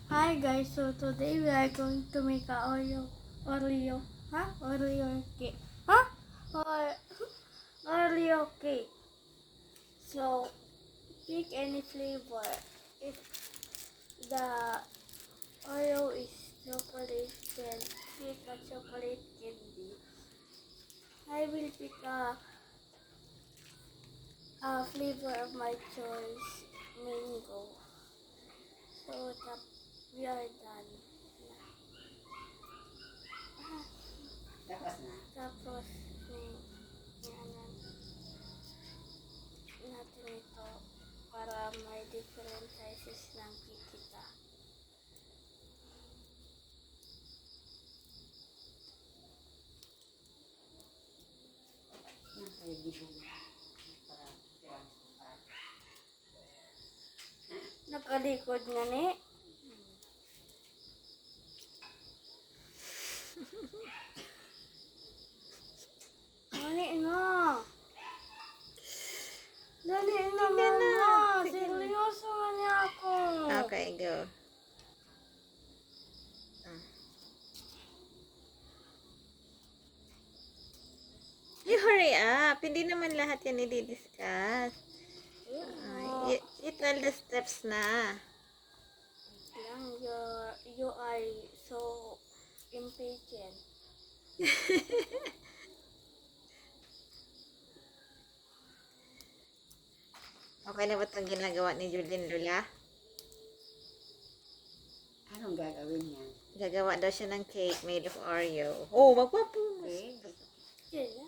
Hi guys, so today we are going to make a Oreo cake, or Oreo cake. So pick any flavor. If the Oreo is chocolate, then pick a chocolate candy. I will pick a flavor of my choice, mango. So we are done. Tapos na. Tapos, yan natin ito para may different sizes ng kikita. Nakalikod na ni. Dali na. Dali na, mama. Seryoso man niya ako. Okay, go. You hurry up. Hindi naman lahat yan i-discuss. You tell the steps na. Lang, you are so impatient. Okay na ba itong ginagawa ni Julien Lola? Anong gagawin niya? Gagawa daw siya ng cake made of Oreo. Oh, magpapumas. Yan na.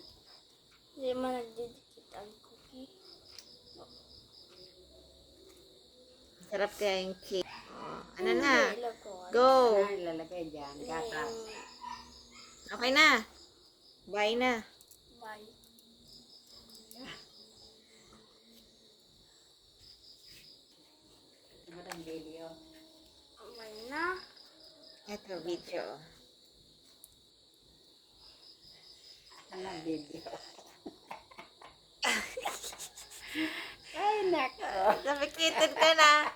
Hindi man nagdidikit ang cookie. Sarap kaya yung cake. Oh, ano na? Hindi, lagoy. Go! Ano ilalagay dyan? Gatas. Okay na. Bye na. Bye. Madang video. Bye na. Ito, video. Anong video? Ay, nako. Napikitin ka na.